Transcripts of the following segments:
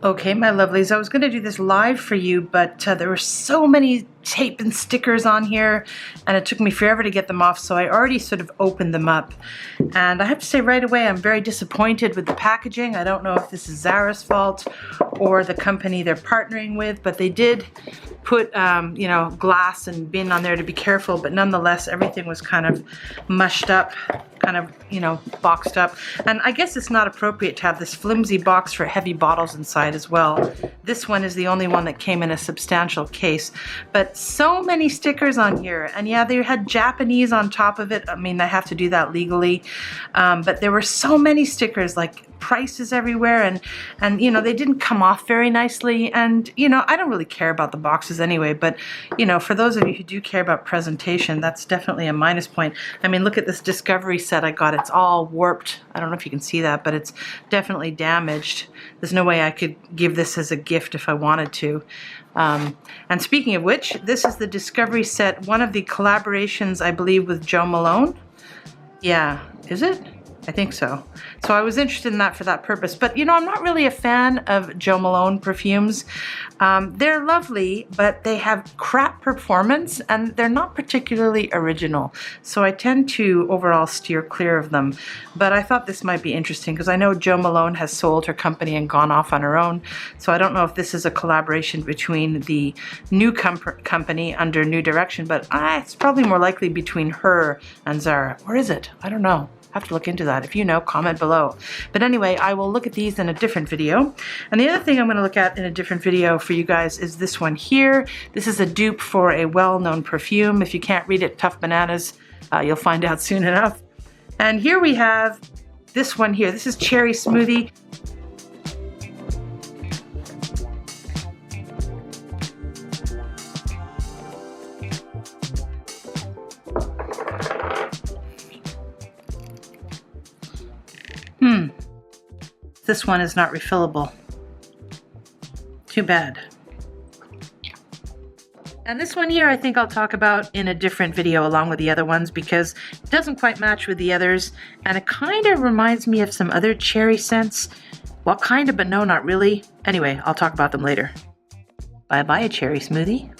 Okay, my lovelies, I was going to do this live for you, but there were so many tape and stickers on here, and it took me forever to get them off, so I already sort of opened them up. And I have to say right away, I'm very disappointed with the packaging. I don't know if this is Zara's fault or the company they're partnering with, but they did put, you know, glass and bin on there to be careful, but nonetheless, everything was kind of mushed up, kind of, you know, boxed up. And I guess it's not appropriate to have this flimsy box for heavy bottles inside as well. This one is the only one that came in a substantial case, but so many stickers on here. And yeah, they had Japanese on top of it. I mean, I have to do that legally, but there were so many stickers, like prices everywhere, and you know, they didn't come off very nicely. And you know, I don't really care about the boxes anyway, but you know, for those of you who do care about presentation, that's definitely a minus point. I mean, look at this discovery set I got. It's all warped. I don't know if you can see that, but it's definitely damaged. There's no way I could give this as a gift if I wanted to. And speaking of which, this is the discovery set, one of the collaborations, I believe, with Jo Malone. Yeah, is it? I think so. So I was interested in that for that purpose. But you know, I'm not really a fan of Jo Malone perfumes. They're lovely, but they have crap performance and they're not particularly original. So I tend to overall steer clear of them. But I thought this might be interesting because I know Jo Malone has sold her company and gone off on her own. So I don't know if this is a collaboration between the new company under New Direction, but it's probably more likely between her and Zara. Or is it? I don't know. Have to look into that. If you know, comment below. But anyway, I will look at these in a different video. And the other thing I'm going to look at in a different video for you guys is this one here. This is a dupe for a well-known perfume. If you can't read it, Tough Bananas, you'll find out soon enough. And here we have this one here. This is Cherry Smoothie. This one is not refillable. Too bad. And this one here I think I'll talk about in a different video along with the other ones because it doesn't quite match with the others and it kind of reminds me of some other cherry scents. Well, kind of, but no, not really. Anyway, I'll talk about them later. Bye-bye, Cherry Smoothie.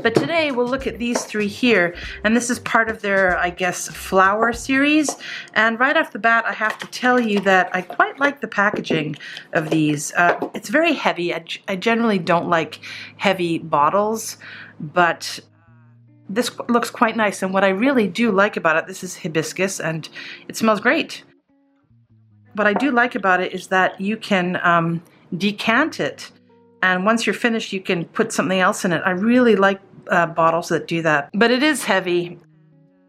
But today we'll look at these three here, and this is part of their, I guess, flower series. And right off the bat, I have to tell you that I quite like the packaging of these. It's very heavy. I generally don't like heavy bottles, but this looks quite nice. And what I really do like about it, this is Hibiscus, and it smells great. What I do like about it is that you can decant it. And once you're finished, you can put something else in it. I really like bottles that do that. But it is heavy.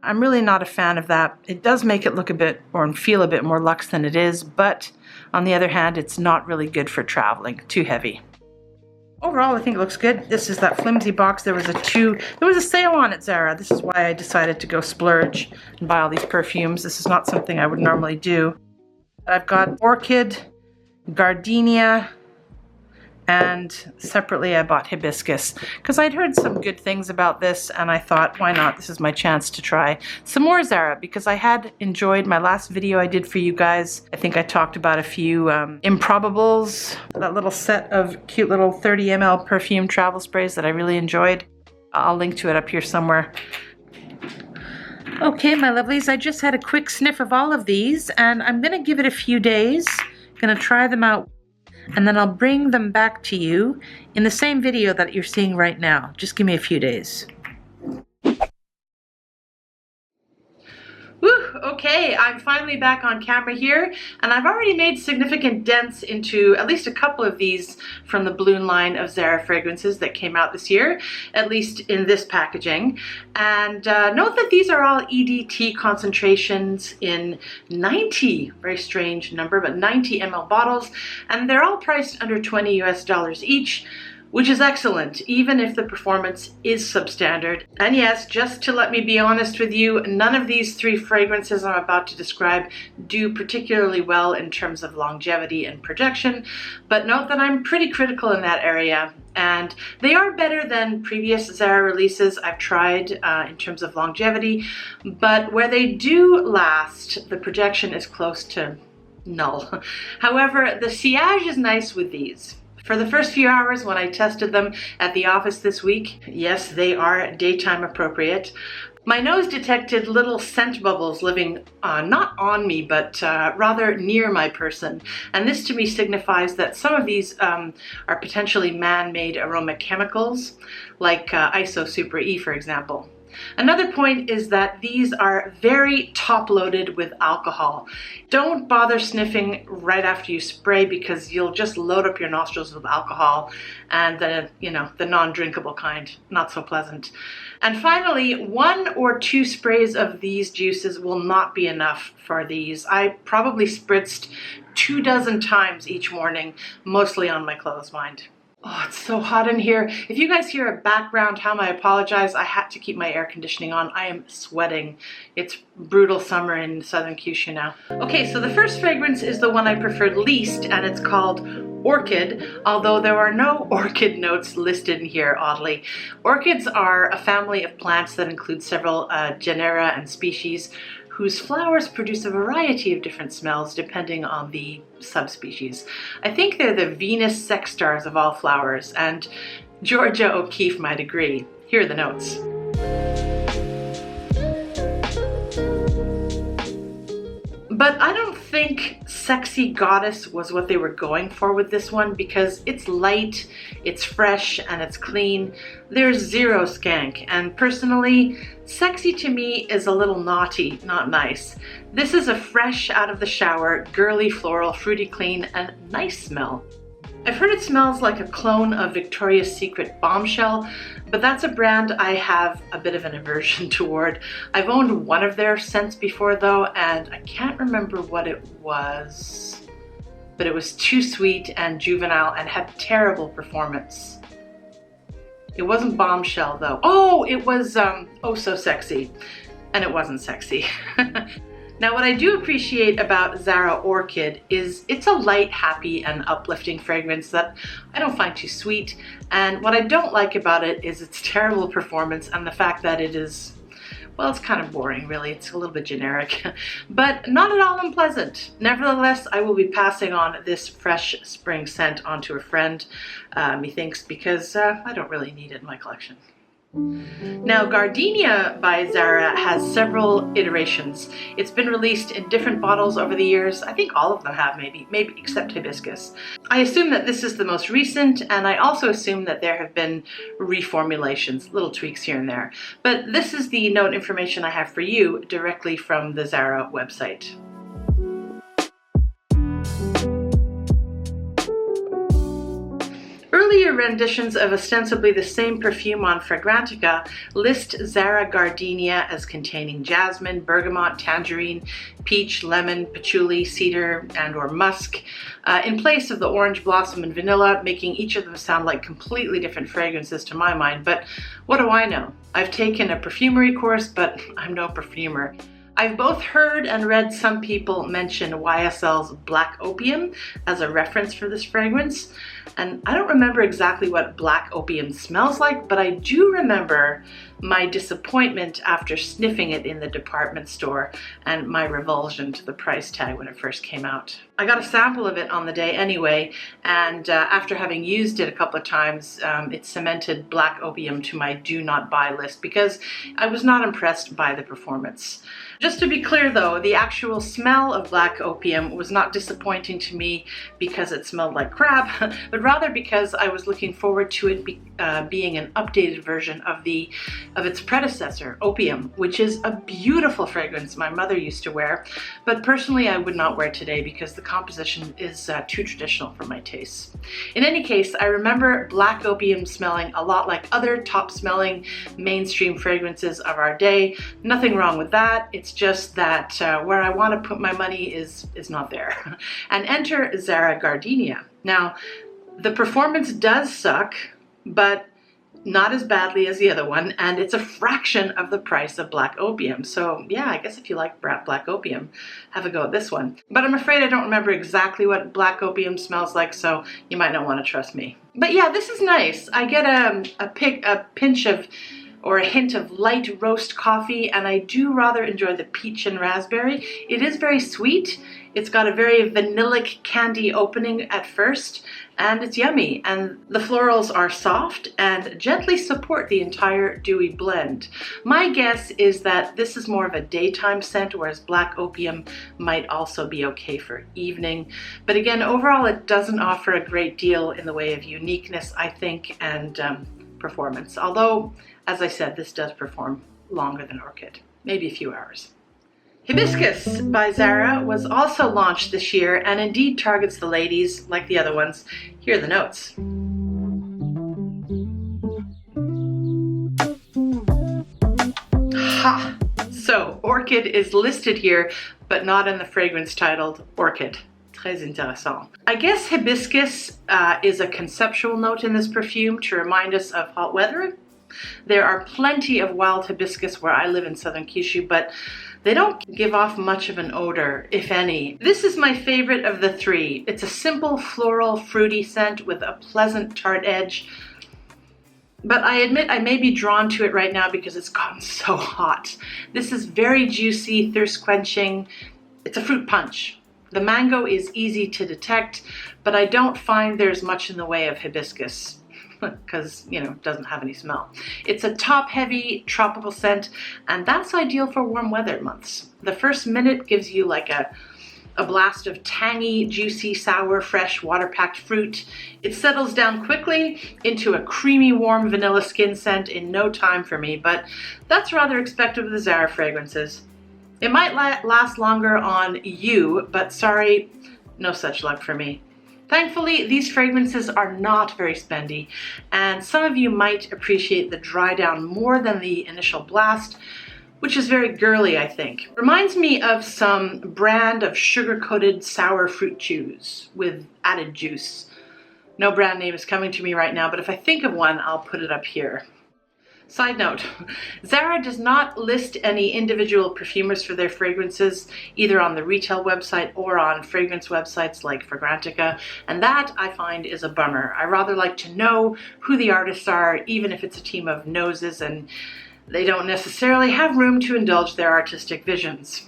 I'm really not a fan of that. It does make it look a bit or feel a bit more luxe than it is. But on the other hand, it's not really good for traveling. Too heavy. Overall, I think it looks good. This is that flimsy box. There was a sale on it, Zara. This is why I decided to go splurge and buy all these perfumes. This is not something I would normally do. I've got Orchid, Gardenia, and separately I bought Hibiscus because I'd heard some good things about this and I thought, why not? This is my chance to try some more Zara because I had enjoyed my last video I did for you guys. I think I talked about a few Improbables, that little set of cute little 30 ml perfume travel sprays that I really enjoyed. I'll link to it up here somewhere. Okay, my lovelies, I just had a quick sniff of all of these and I'm going to give it a few days. Going to try them out. And then I'll bring them back to you in the same video that you're seeing right now. Just give me a few days. Woo, okay, I'm finally back on camera here, and I've already made significant dents into at least a couple of these from the balloon line of Zara fragrances that came out this year, at least in this packaging. And note that these are all EDT concentrations in 90, very strange number, but 90 ml bottles, and they're all priced under $20 US each, which is excellent, even if the performance is substandard. And yes, just to let me be honest with you, none of these three fragrances I'm about to describe do particularly well in terms of longevity and projection, but note that I'm pretty critical in that area. And they are better than previous Zara releases I've tried in terms of longevity, but where they do last, the projection is close to null. However, the sillage is nice with these. For the first few hours when I tested them at the office this week, yes, they are daytime appropriate. My nose detected little scent bubbles living not on me, but rather near my person. And this to me signifies that some of these are potentially man-made aroma chemicals, like Iso Super E, for example. Another point is that these are very top-loaded with alcohol. Don't bother sniffing right after you spray because you'll just load up your nostrils with alcohol, and the non-drinkable kind, not so pleasant. And finally, 1 or 2 sprays of these juices will not be enough for these. I probably spritzed 24 times each morning, mostly on my clothes, mind. Oh, it's so hot in here. If you guys hear a background hum, I apologize. I had to keep my air conditioning on. I am sweating. It's brutal summer in southern Kyushu now. Okay, so the first fragrance is the one I preferred least, and it's called Orchid, although there are no orchid notes listed in here, oddly. Orchids are a family of plants that include several genera and species whose flowers produce a variety of different smells depending on the subspecies. I think they're the Venus sex stars of all flowers, and Georgia O'Keeffe might agree. Here are the notes. But I don't think Sexy Goddess was what they were going for with this one, because it's light, it's fresh, and it's clean. There's zero skank, and personally, sexy to me is a little naughty, not nice. This is a fresh out of the shower, girly floral, fruity clean, and nice smell. I've heard it smells like a clone of Victoria's Secret Bombshell, but that's a brand I have a bit of an aversion toward. I've owned one of their scents before though, and I can't remember what it was, but it was too sweet and juvenile and had terrible performance. It wasn't Bombshell though. Oh, it was Oh So Sexy, and it wasn't sexy. Now, what I do appreciate about Zara Orchid is it's a light, happy, and uplifting fragrance that I don't find too sweet. And what I don't like about it is its terrible performance and the fact that it is, well, it's kind of boring, really. It's a little bit generic, but not at all unpleasant. Nevertheless, I will be passing on this fresh spring scent onto a friend, methinks, because I don't really need it in my collection. Now, Gardenia by Zara has several iterations. It's been released in different bottles over the years. I think all of them have, maybe except Hibiscus. I assume that this is the most recent, and I also assume that there have been reformulations, little tweaks here and there. But this is the note information I have for you directly from the Zara website. Earlier renditions of ostensibly the same perfume on Fragrantica list Zara Gardenia as containing jasmine, bergamot, tangerine, peach, lemon, patchouli, cedar, and/or musk, in place of the orange blossom and vanilla, making each of them sound like completely different fragrances to my mind. But what do I know? I've taken a perfumery course, but I'm no perfumer. I've both heard and read some people mention YSL's Black Opium as a reference for this fragrance, and I don't remember exactly what Black Opium smells like, but I do remember my disappointment after sniffing it in the department store and my revulsion to the price tag when it first came out. I got a sample of it on the day anyway, and after having used it a couple of times, it cemented Black Opium to my do not buy list because I was not impressed by the performance. Just to be clear though, the actual smell of Black Opium was not disappointing to me because it smelled like crap, but rather because I was looking forward to it being an updated version of its predecessor, Opium, which is a beautiful fragrance my mother used to wear, but personally I would not wear today because the composition is too traditional for my tastes. In any case, I remember Black Opium smelling a lot like other top smelling mainstream fragrances of our day. Nothing wrong with that. It's just that where I want to put my money is not there. And enter Zara Gardenia. Now, the performance does suck, but not as badly as the other one, and it's a fraction of the price of Black Opium. So yeah, I guess if you like Black Opium, have a go at this one. But I'm afraid I don't remember exactly what Black Opium smells like, so you might not want to trust me. But yeah, this is nice. I get a pinch of or a hint of light roast coffee, and I do rather enjoy the peach and raspberry. It is very sweet. It's got a very vanillic candy opening at first, and it's yummy. And the florals are soft and gently support the entire dewy blend. My guess is that this is more of a daytime scent, whereas Black Opium might also be okay for evening. But again, overall, it doesn't offer a great deal in the way of uniqueness, I think, and performance. Although, as I said, this does perform longer than Orchid, maybe a few hours. Hibiscus by Zara was also launched this year and indeed targets the ladies like the other ones. Here are the notes. Ha! So, Orchid is listed here, but not in the fragrance titled Orchid. Très intéressant. I guess hibiscus is a conceptual note in this perfume to remind us of hot weather. There are plenty of wild hibiscus where I live in southern Kyushu, but they don't give off much of an odor, if any. This is my favorite of the three. It's a simple floral fruity scent with a pleasant tart edge. But I admit I may be drawn to it right now because it's gotten so hot. This is very juicy, thirst quenching. It's a fruit punch. The mango is easy to detect, but I don't find there's much in the way of hibiscus because, you know, it doesn't have any smell. It's a top-heavy tropical scent, and that's ideal for warm weather months. The first minute gives you like a blast of tangy, juicy, sour, fresh, water-packed fruit. It settles down quickly into a creamy, warm vanilla skin scent in no time for me, but that's rather expected with the Zara fragrances. It might last longer on you, but sorry, no such luck for me. Thankfully, these fragrances are not very spendy, and some of you might appreciate the dry down more than the initial blast, which is very girly, I think. Reminds me of some brand of sugar-coated sour fruit chews with added juice. No brand name is coming to me right now, but if I think of one, I'll put it up here. Side note, Zara does not list any individual perfumers for their fragrances, either on the retail website or on fragrance websites like Fragrantica, and that, I find, is a bummer. I rather like to know who the artists are, even if it's a team of noses and they don't necessarily have room to indulge their artistic visions.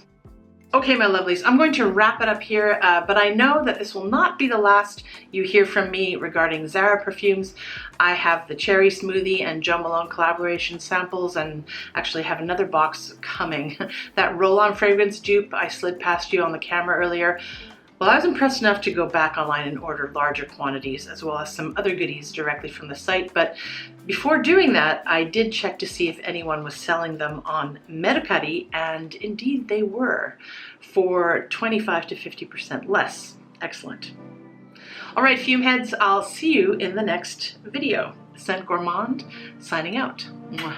Okay, my lovelies, I'm going to wrap it up here, but I know that this will not be the last you hear from me regarding Zara perfumes. I have the Cherry Smoothie and Jo Malone collaboration samples, and actually have another box coming. That roll-on fragrance dupe I slid past you on the camera earlier. Well, I was impressed enough to go back online and order larger quantities, as well as some other goodies directly from the site, but before doing that, I did check to see if anyone was selling them on Mercari, and indeed they were, for 25 to 50% less. Excellent. All right, fume heads, I'll see you in the next video. Scent Gourmand, signing out. Mwah.